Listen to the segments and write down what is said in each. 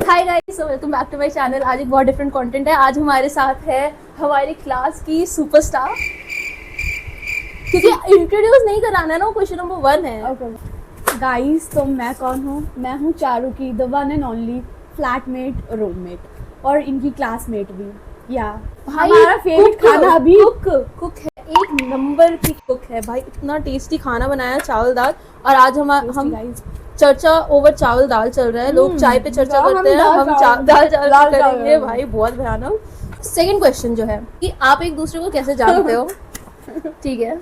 Hi guys, welcome back to my channel. आज एक बहुत डिफरेंट कंटेंट है। आज हमारे साथ है हमारी क्लास की सुपरस्टार, क्योंकि इंट्रोड्यूस नहीं कराना है ना, क्वेश्चन नंबर 1 है। गाइस, तो मैं कौन हूँ? मैं हूँ चारू की the one and only flatmate, roommate और इनकी क्लासमेट भी। या हमारा फेवरेट खाना भी कुक है, एक नंबर की कुक है भाई। इतना टेस्टी खाना बनाया, चावल दाल। और आज हम चर्चा ओवर चावल दाल चल रहा है। लोग चाय पे चर्चा करते हैं, हम दाल चावल करेंगे भाई, बहुत भयानक। सेकंड क्वेश्चन जो है कि आप एक दूसरे को कैसे जानते हो? ठीक है,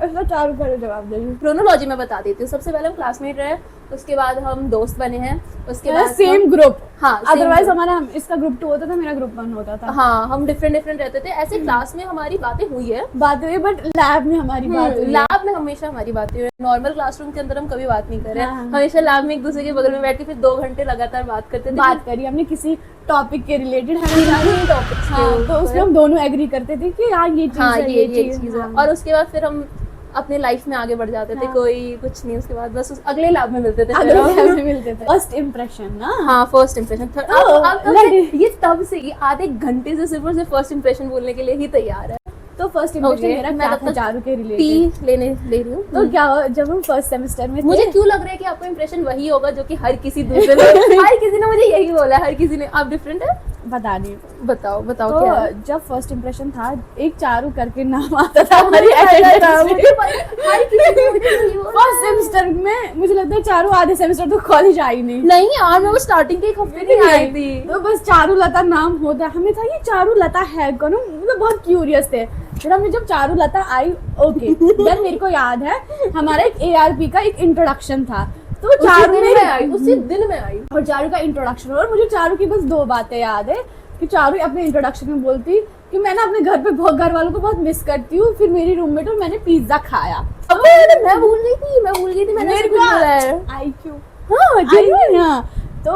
इसका चारू का जवाब देंगे। क्रोनोलॉजी में बता देती हूँ। सबसे पहले हम क्लासमेट रहे, उसके बाद हम दोस्त बने हैं, उसके बाद सेम ग्रुप। हाँ, अदरवाइज हमारा इसका ग्रुप 2 होता था, मेरा ग्रुप 1 होता था। हाँ, हम डिफरेंट रहते थे। ऐसे क्लास में हमारी बातें हुई है, बट लैब में हमारी बात हुई है। लैब में हमेशा हमारी बातें हुई है। नॉर्मल क्लासरूम के अंदर हम कभी बात नहीं कर रहे हैं। हाँ। हमेशा लैब में एक दूसरे के बगल में बैठ के फिर 2 घंटे लगातार बात करते थे। बात करी हमने किसी टॉपिक के रिलेटेड, तो उसमें हम दोनों एग्री करते थे कि यार ये चीज है, ये चीज है। और उसके बाद फिर हम अपने लाइफ में आगे बढ़ जाते थे। कोई कुछ नहीं, उसके बाद बस अगले लैब में मिलते थे। फर्स्ट इंप्रेशन ना। हाँ, फर्स्ट इंप्रेशन। ये तब से ही आधे घंटे से सिर्फ और सिर्फ फर्स्ट इंप्रेशन बोलने के लिए ही तैयार है। तो फर्स्ट इंप्रेशन मेरा क्या था चारू के रिलेटेड? टी ले रही हूँ। तो क्या हुआ, जब हम फर्स्ट सेमेस्टर में थे, मुझे क्यों लग रहा है कि आपका इंप्रेशन वही होगा जो कि हर किसी दूसरे हर किसी ने मुझे यही बोला है। हर किसी ने, आप डिफरेंट है? बता नहीं। बताओ तो क्या है? जब फर्स्ट इंप्रेशन था, एक चारू करके नाम आता था हमारी फर्स्ट सेमेस्टर में। मुझे लगता है चारू आधे सेमेस्टर तो कॉलेज आई नहीं यार, मैं वो स्टार्टिंग के एक हफ्ते नहीं आई थी। तो बस चारू लता नाम होता, हमें था ये चारू लता है कौन, मतलब बहुत क्यूरियस थे। फिर हमने जब चारू लता आई, ओके, देन मेरे को याद है हमारा एक ARP का एक इंट्रोडक्शन था। तो चारू उसी दिन में आई और चारू का इंट्रोडक्शन। और मुझे चारू की बस 2 बातें याद है कि चारू अपने इंट्रोडक्शन में बोलती कि मैं ना अपने घर वालों को बहुत मिस करती हूँ। फिर मेरी रूममेट और मैंने पिज्जा खाया। मैं भूल गई थी मैंने मेरे कुछ बोला है। आई क्यों? हाँ, तो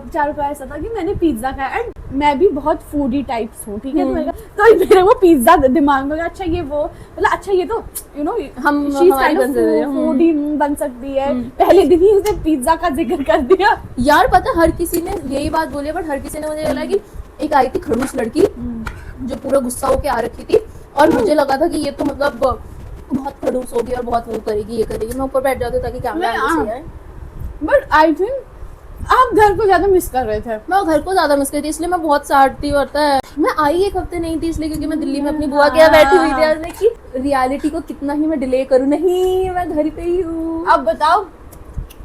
चारू का ऐसा था कि मैंने पिज्जा खाया एंड मैं भी बहुत फूडी टाइप्स हूँ, ठीक है। तो मेरे वो पिज्जा दिमाग में, अच्छा ये वो, मतलब अच्छा ये तो यू नो हम फूडी बन सकती है। पहले दिन ही उसने पिज्जा का जिक्र कर दिया। यार पता, हर किसी ने यही बात बोली, बट हर किसी ने मुझे बोला कि एक आई थी खड़ूस लड़की जो पूरा गुस्सा होके आ रखी थी, और मुझे लगा था कि ये तो मतलब बहुत खड़ूस होगी और बहुत वो करेगी, ये करेगी। मैं ऊपर बैठ जाती ताकि कैमरा आगे से आए। बट आई थिंक आप घर को ज्यादा मिस कर रहे थे। मैं घर को ज्यादा मिस कर रही थी, इसलिए मैं बहुत साड़ती होता है। मैं आई 1 हफ्ते नहीं थी, इसलिए क्योंकि मैं दिल्ली में अपनी बुआ के यहाँ बैठी हुई थी। आज कि रियलिटी को कितना ही मैं डिले करूँ, नहीं मैं घर पे ही हूँ। अब बताओ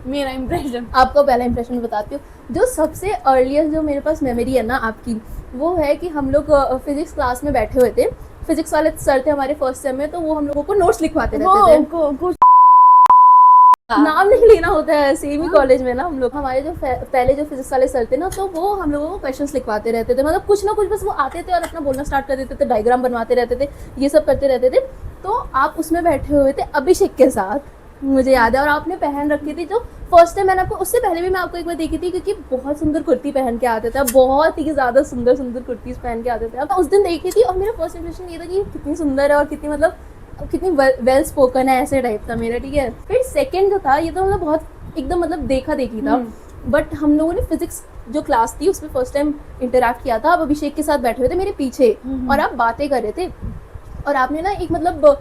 मेरा इंप्रेशन। आपको पहला इंप्रेशन बताती हूँ। जो सबसे अर्लीस्ट जो मेरे पास मेमोरी है ना आपकी, वो है कि हम लोग फिजिक्स क्लास में बैठे हुए थे। फिजिक्स वाले सर थे हमारे फर्स्ट सेम में, तो वो हम लोगों को नोट्स लिखवाते रहते थे। नाम नहीं लेना होता है, सेम ही कॉलेज में ना हम लोग। हमारे जो पहले जो फिजिक्स वाले सर थे ना, तो वो हम लोगों को क्वेश्चंस लिखवाते रहते थे। मतलब कुछ ना कुछ बस वो आते थे और अपना बोलना स्टार्ट कर देते थे, डायग्राम बनवाते रहते थे, ये सब करते रहते थे। तो आप उसमें बैठे हुए थे अभिषेक के साथ, मुझे याद है। और आपने पहन रखी थी जो फर्स्ट टाइम मैंने आपको, उससे पहले भी मैं आपको एक बार देखी थी, क्योंकि बहुत सुंदर कुर्ती पहन के आते थे, बहुत ही ज्यादा सुंदर कुर्तीज पहन के आते थे। अब उस दिन देखी थी और मेरा फर्स्ट इंप्रेशन ये था कि कितनी सुंदर है और कितनी वेल स्पोकन है, ऐसे टाइप था मेरा, ठीक है। फिर सेकंड जो था, ये तो मतलब बहुत एकदम मतलब देखा देखी था। बट हम लोगों ने फिजिक्स जो क्लास थी उसमें फर्स्ट टाइम इंटरेक्ट किया था। आप अभिषेक के साथ बैठे हुए थे मेरे पीछे और आप बातें कर रहे थे, और आपने ना एक मतलब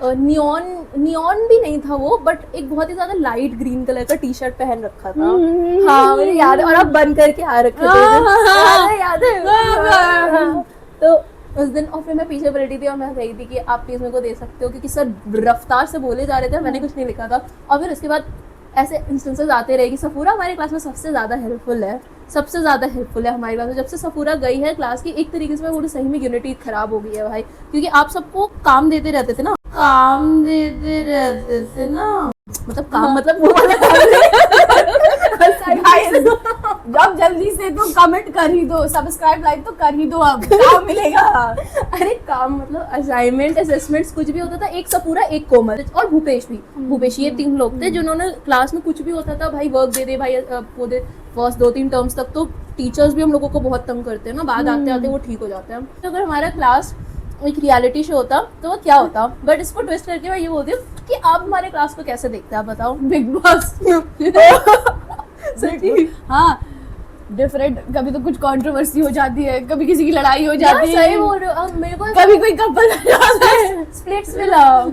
नियॉन भी नहीं था वो, बट एक बहुत ही ज्यादा लाइट ग्रीन कलर का टी-शर्ट पहन रखा था। हाँ, मुझे याद है। और आप बंद करके आ रखे थे, याद है। तो उस दिन, और फिर मैं पीछे पलटी थी और मैं कही थी कि आप प्लीज मेरे को दे सकते हो, क्योंकि सर रफ्तार से बोले जा रहे थे, मैंने कुछ नहीं लिखा था। और फिर उसके बाद ऐसे इंस्टेंसेस आते रहे कि सफूरा हमारे क्लास में सबसे ज़्यादा हेल्पफुल है हमारी क्लास में। जब से सफूरा गई है क्लास की, एक तरीके से पूरी सही में यूनिटी खराब हो गई है भाई, क्योंकि आप सबको काम देते रहते थे ना, मतलब काम, मतलब वो जब जल्दी से तो कमेंट कर ही दो, सब्सक्राइब लाइक तो कर ही दो, अब काम मिलेगा। अरे काम मतलब असाइनमेंट, असेसमेंट्स, कुछ भी होता था। एक सपूरा, एक कोमल और भूपेश, ये 3 लोग थे जिन्होंने क्लास में कुछ भी होता था, भाई वर्क दे दे, भाई वो दे। फर्स्ट 2-3 टर्म्स तक तो टीचर्स भी हम लोगों को बहुत तंग करते हैं ना, बाद आते आते वो ठीक हो जाते हैं। तो अगर हमारा क्लास एक रियलिटी शो होता तो वो क्या होता, बट इसको ट्विस्ट करके मैं ये बोलती हूँ कि आप हमारे क्लास को कैसे देखते हैं, आप बताओ। Big boss. सच्ची? हाँ, डिफरेंट, कभी तो कुछ कंट्रोवर्सी हो जाती है, कभी किसी की लड़ाई हो जाती है, सही बोल रहे हो। अब मेरे को कभी कोई कपल स्प्लिट्स में लव।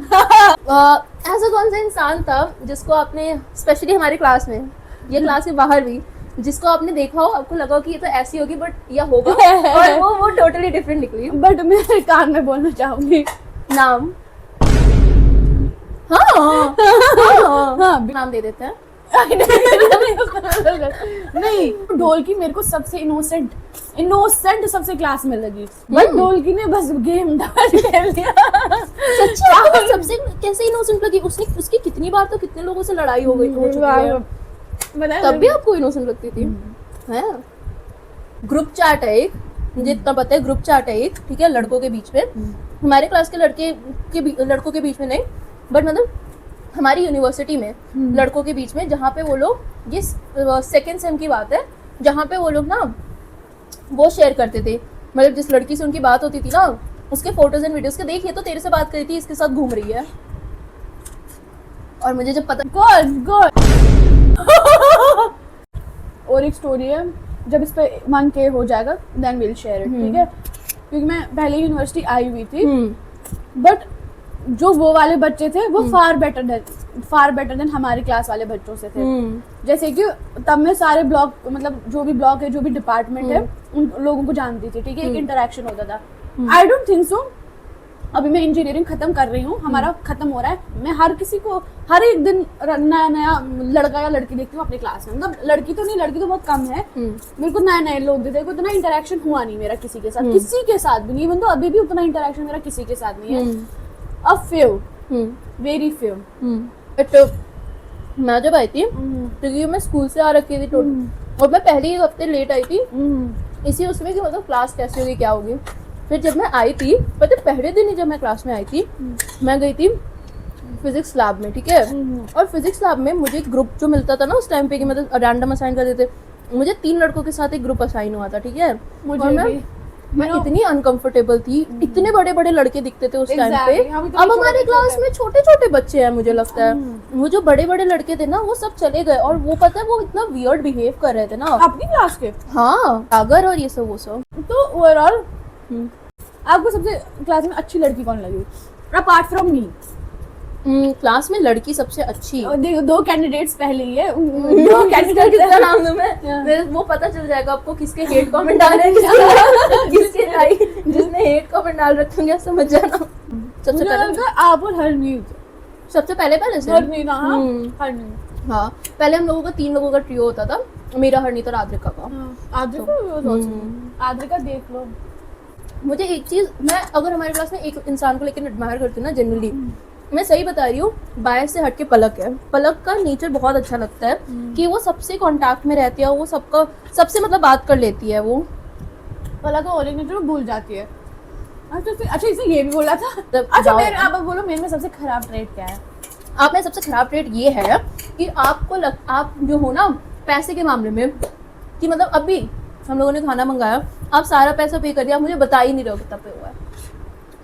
ऐसा कौन सा इंसान था जिसको आपने, स्पेशली हमारी क्लास में या क्लास के बाहर भी, जिसको आपने देखा हो, आपको लगा कि ये तो ऐसी होगी बट या होगा और वो टोटली डिफरेंट निकली? बट मैं कान में बोलना चाहूंगी नाम? हाँ हाँ नाम दे देते हैं। नहीं, ढोलकी मेरे को सबसे इनोसेंट सबसे क्लास में लगी, बट ढोलकी ने बस गेम खेल लिया। सच्ची आपको सबसे कैसे इनोसेंट लगी? उसकी कितनी बार तो कितने लोगों से लड़ाई हो चुकी है, तब भी आपको इनोसेंट लगती थी? है ग्रुप चैट है एक, मुझे इतना पता है, ग्रुप चैट है एक, ठीक है, लड़कों के बीच में, हमारे क्लास के लड़कों के बीच में नहीं, बट मतलब हमारी यूनिवर्सिटी में लड़कों के बीच में, जहाँ पे वो लोग, ये सेकेंड सेम की बात है, जहाँ पे वो लोग ना वो शेयर करते थे, मतलब जिस लड़की से उनकी बात होती थी ना, उसके फोटोज एंड वीडियोस के, देख ये तो तेरे से बात करी थी, इसके साथ घूम रही है। और मुझे जब पता गुड और एक स्टोरी है, जब इस पे 1K हो जाएगा देन विल शेयर इट, ठीक है, क्योंकि मैं पहले यूनिवर्सिटी आई हुई थी, बट जो वो वाले बच्चे थे वो फार बेटर देन हमारी क्लास वाले बच्चों से थे। जैसे कि तब मैं सारे ब्लॉक, मतलब जो भी ब्लॉक है, जो भी डिपार्टमेंट है, उन लोगों को जानती थी, ठीक है, एक इंटरेक्शन होता था। आई डोंट थिंक सो, अभी मैं इंजीनियरिंग खत्म कर रही हूँ, हमारा खत्म हो रहा है, मैं हर किसी को हर एक दिन नया नया लड़का या लड़की देखती हूँ अपनी क्लास में, मतलब लड़की तो बहुत कम है, मेरे को नए लोग दिखते, इतना इंटरेक्शन हुआ नहीं मेरा किसी के साथ भी नहीं, इवन तो अभी भी उतना इंटरेक्शन मेरा किसी के साथ नहीं है। A few, very few. But मैं जब आई थी, क्योंकि मैं स्कूल से आ रखी थी और मैं पहले ही हफ्ते लेट आई थी, इसी उसमें कि मतलब क्लास कैसे होगी, क्या होगी। फिर जब मैं आई थी, पता पहले दिन ही जब मैं क्लास में आई थी, मैं गई थी फिजिक्स लैब में, ठीक है, और फिजिक्स लैब में मुझे ग्रुप जो मिलता था ना उस टाइम पे, कि मतलब रैंडम असाइन कर देते, मुझे 3 लड़कों के साथ एक ग्रुप असाइन हुआ था, ठीक है, मैं इतनी अनकंफर्टेबल थी, इतने बड़े बड़े लड़के दिखते थे उस टाइम पे। अब हमारे क्लास में छोटे छोटे बच्चे हैं, मुझे लगता है वो जो बड़े बड़े लड़के थे ना, वो सब चले गए, और वो पता है वो इतना वियर्ड बिहेव कर रहे थे ना अपनी क्लास के। हाँ, अगर और ये सब वो सब। तो ओवरऑल आपको सबसे क्लास में अच्छी लड़की कौन लगी अपार्ट फ्रॉम मी? क्लास में लड़की सबसे अच्छी, देखो 2 कैंडिडेट्स पहले ही है, 2 कैंडिडेट किसका नाम दूं मैं? वो पता चल जाएगा आपको किसके हेट कमेंट डाले हैं, किसके लाइक, जिसने हेट कमेंट डाल रखे होंगे समझ जाना। सबसे पहले आप और हरनीत, सबसे पहले से हरनीत, हाँ, पहले हम लोगों का 3 लोगों का ट्रियो होता था, मेरा, हरनीत और आद्रिका का। आद्रिका देख लो, मुझे एक चीज, मैं अगर हमारे क्लास में एक इंसान को लेकर एडमायर करती हूँ ना, जनरली मैं सही बता रही हूँ, बायस से हटके पलक है। पलक का नेचर बहुत अच्छा लगता है कि वो सबसे कांटेक्ट में रहती है, वो सबसे मतलब बात कर लेती है। वो पलक का और नेचर भूल जाती है। अच्छा इसे ये भी बोला था। अच्छा आप बोलो मेरे में सबसे खराब ट्रेट क्या है? आप में सबसे खराब ट्रेट ये है कि आप जो हो ना पैसे के मामले में, कि मतलब अभी हम लोगों ने खाना मंगाया, आप सारा पैसा पे कर दिया, आप मुझे बता ही नहीं रहे हो कितना पे हुआ है,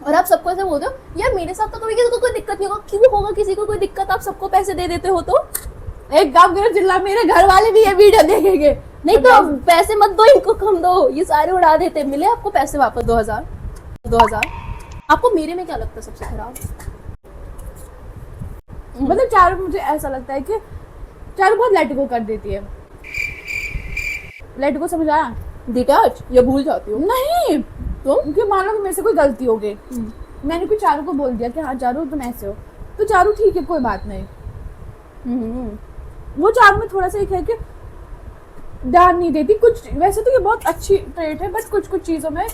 और आप सबको ऐसे बोलते हो यार मेरे साथ तो कभी किसी को कोई दिक्कत नहीं होगा, क्यों होगा किसी को कोई दिक्कत, आप सबको पैसे दे देते हो। तो एक काम करो, चिल्ला, मेरे घर वाले भी ये वीडियो देखेंगे। नहीं तो पैसे मत दो, इनको कम दो, ये सारे उड़ा देते, मिले आपको पैसे वापस 2000। आपको मेरे में क्या लगता है सबसे खराब? मतलब चारू, मुझे ऐसा लगता है कि चारू बहुत लेट गो कर देती है। लेट गो समझ आया? डिटैच या भूल जाती हो? नहीं, तो क्योंकि मान लो मेरे से कोई गलती हो गई, मैंने कोई चारू को बोल दिया कि हाँ चारू तुम ऐसे हो, तो चारू ठीक है कोई बात नहीं। वो चारू में थोड़ा सा एक है कि ध्यान नहीं देती कुछ। वैसे तो ये बहुत अच्छी ट्रेट है, बट कुछ चीजों में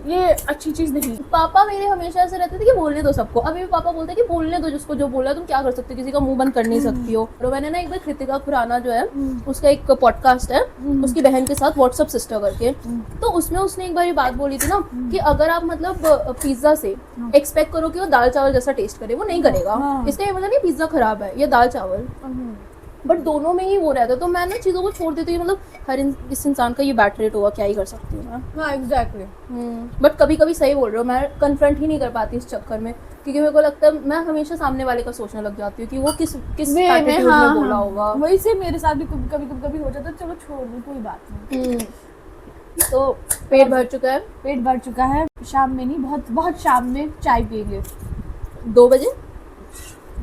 ये अच्छी चीज नहीं। पापा मेरे हमेशा ऐसे रहते थे कि बोलने दो सबको, अभी भी पापा बोलते हैं कि बोलने दो जिसको जो बोला, तुम क्या कर सकते हो, किसी का मुंह बंद कर नहीं सकती हो। तो मैंने ना एक बार कृतिका खुराना जो है उसका एक पॉडकास्ट है, उसकी बहन के साथ व्हाट्सएप सिस्टर करके, तो उसमें उसने एक बार ये बात बोली थी ना कि अगर आप मतलब पिज्जा से एक्सपेक्ट करो कि वो दाल चावल जैसा टेस्ट करे, वो नहीं करेगा। इसका ये मतलब नहीं पिज्जा खराब है, ये दाल चावल, बट दोनों में ही वो रहता है। तो मैं ना चीज़ों को छोड़ देती हूँ, मतलब हर इस इंसान का ये बैड रेट होगा, क्या ही कर सकती हूँ मैं। हाँ एग्जैक्टली। बट कभी कभी सही बोल रहे हो, मैं कन्फ्रंट ही नहीं कर पाती इस चक्कर में क्योंकि मेरे को लगता है मैं हमेशा सामने वाले का सोचने लग जाती हूँ कि वो किस किस वे में, एटीट्यूड हाँ, में बोला हाँ। होगा। वही से मेरे साथ भी कभी हो जाता है, चलो छोड़ दो कोई बात नहीं। तो पेट भर चुका है। पेट भर चुका है, शाम में नहीं, बहुत बहुत शाम में चाय पिएंगे 2 बजे।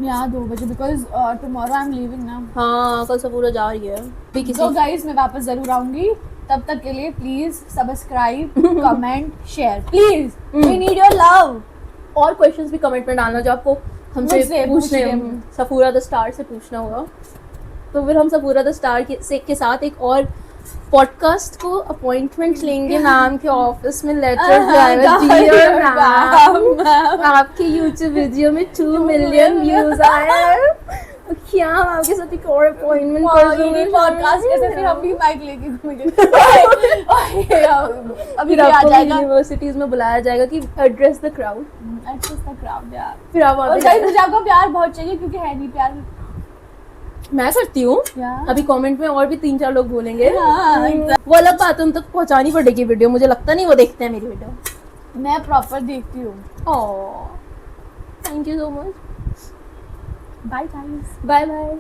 यहाँ 2 बजे, because tomorrow I am leaving ना। हाँ कल सपूरा जा रही है भी किसी तो गाइस मैं वापस जरूर आऊंगी, तब तक के लिए please subscribe, comment, share, please we need your love. और क्वेश्चंस भी कमेंट में डालना जो आपको हमसे मुझसे पूछने पूछिए। सफूरा द स्टार से पूछना होगा। तो फिर हम सफूरा द स्टार के साथ एक और पॉडकास्ट को अपॉइंटमेंट लेंगे मैम के ऑफिस में, लेटर डियर मैम आपके यूट्यूब वीडियो में 2 मिलियन व्यूज आए हैं, क्या हम आपके साथ एक और अपॉइंटमेंट कर पॉडकास्ट कैसे, फिर हम भी माइक लेके घूमेंगे। अभी फिर आ आपको जाएगा यूनिवर्सिटीज में बुलाया जाएगा कि एड्रेस द क्राउड। क्राउड यार। फिर आप और वहाँ पे गाइस मुझे आपका प्यार बहुत चाहिए, क्योंकि है नहीं प्यार मैं करती हूँ। यार। अभी कमेंट में और भी 3-4 लोग बोलेंगे। हाँ, वो अलग बात है, उन तक पहुंचानी पड़ेगी वीडियो। मुझे लगता नहीं वो देखते हैं मेरी वीडियो। मैं प्रॉपर देखती हूँ। Thank you so much. Bye guys. Bye bye.